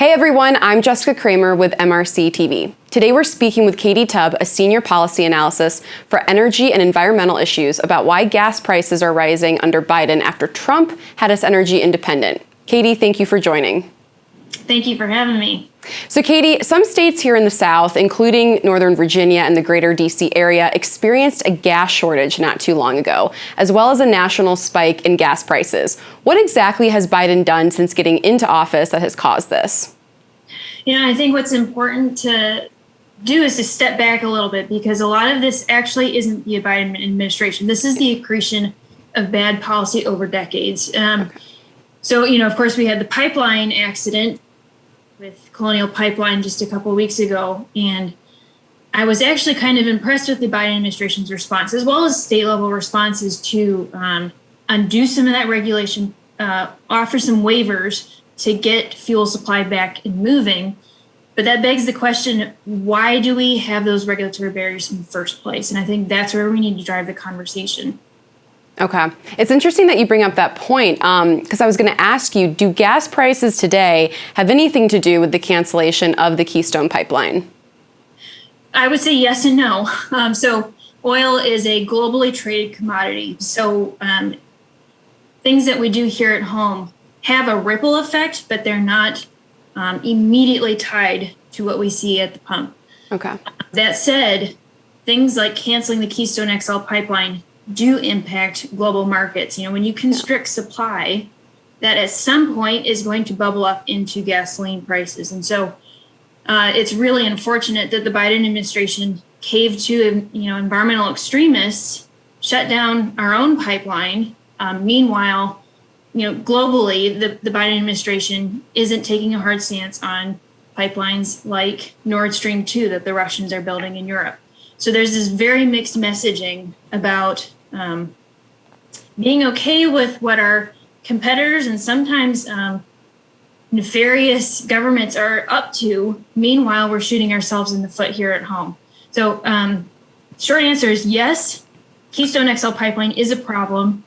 Hey everyone, I'm Jessica Kramer with MRC-TV. Today we're speaking with Katie Tubb, a senior policy analyst for energy and environmental issues, about why gas prices are rising under Biden after Trump had us energy independent. Katie, thank you for joining. Thank you for having me. So Katie, some states here in the South, including Northern Virginia and the greater DC area, experienced a gas shortage not too long ago, as well as a national spike in gas prices. What exactly has Biden done since getting into office that has caused this? I think what's important to do is to step back a little bit, because a lot of this actually isn't the Biden administration. This is the accretion of bad policy over decades. So, of course, we had the pipeline accident with Colonial Pipeline just a couple of weeks ago. And I was actually kind of impressed with the Biden administration's response, as well as state level responses, to undo some of that regulation, offer some waivers to get fuel supply back and moving. But that begs the question, why do we have those regulatory barriers in the first place? And I think that's where we need to drive the conversation. Okay. It's interesting that you bring up that point, because I was going to ask you, do gas prices today have anything to do with the cancellation of the Keystone Pipeline? I would say yes and no. So oil is a globally traded commodity. So things that we do here at home have a ripple effect, but they're not immediately tied to what we see at the pump. Okay. That said, things like canceling the Keystone XL pipeline do impact global markets. When you constrict supply, that at some point is going to bubble up into gasoline prices. And so it's really unfortunate that the Biden administration caved to environmental extremists, shut down our own pipeline. Meanwhile, globally, the Biden administration isn't taking a hard stance on pipelines like Nord Stream 2 that the Russians are building in Europe. So there's this very mixed messaging about being okay with what our competitors and sometimes nefarious governments are up to. Meanwhile, we're shooting ourselves in the foot here at home. So short answer is yes, Keystone XL pipeline is a problem.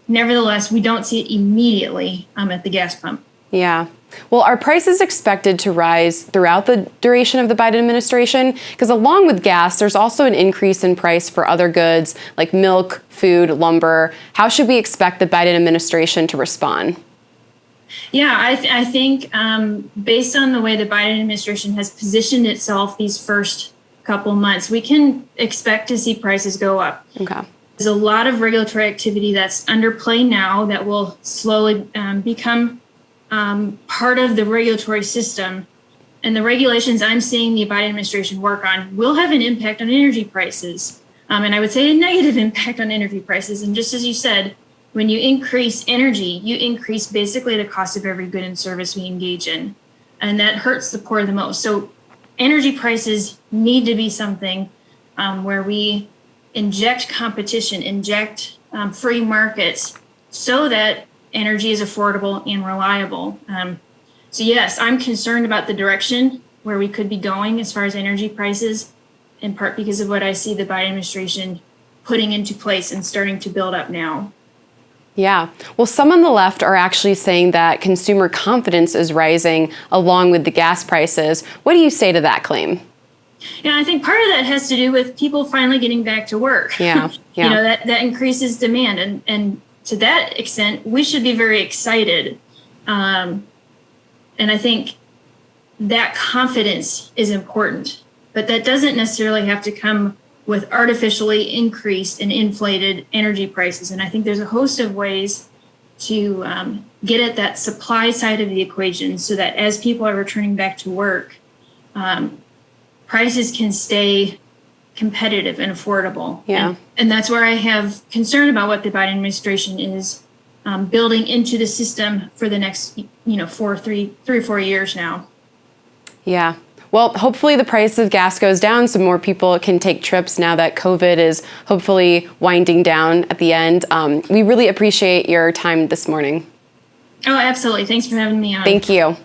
Nevertheless, we don't see it immediately at the gas pump. Yeah. Well, are prices expected to rise throughout the duration of the Biden administration? Because along with gas, there's also an increase in price for other goods like milk, food, lumber. How should we expect the Biden administration to respond? Yeah, I think based on the way the Biden administration has positioned itself these first couple months, we can expect to see prices go up. Okay. There's a lot of regulatory activity that's under play now that will slowly become part of the regulatory system. And the regulations I'm seeing the Biden administration work on will have an impact on energy prices. And I would say a negative impact on energy prices. And just as you said, when you increase energy, you increase basically the cost of every good and service we engage in. And that hurts the poor the most. So energy prices need to be something where we inject competition, inject free markets so that energy is affordable and reliable. So yes, I'm concerned about the direction where we could be going as far as energy prices, in part because of what I see the Biden administration putting into place and starting to build up now. Yeah. Well, some on the left are actually saying that consumer confidence is rising along with the gas prices. What do you say to that claim? I think part of that has to do with people finally getting back to work. Yeah. That increases demand. And to that extent, we should be very excited. And I think that confidence is important, but that doesn't necessarily have to come with artificially increased and inflated energy prices. And I think there's a host of ways to get at that supply side of the equation so that as people are returning back to work, prices can stay competitive and affordable. Yeah. And that's where I have concern about what the Biden administration is building into the system for the next, 3 or 4 years now. Yeah. Well, hopefully the price of gas goes down so more people can take trips now that COVID is hopefully winding down at the end. We really appreciate your time this morning. Oh, absolutely. Thanks for having me on. Thank you.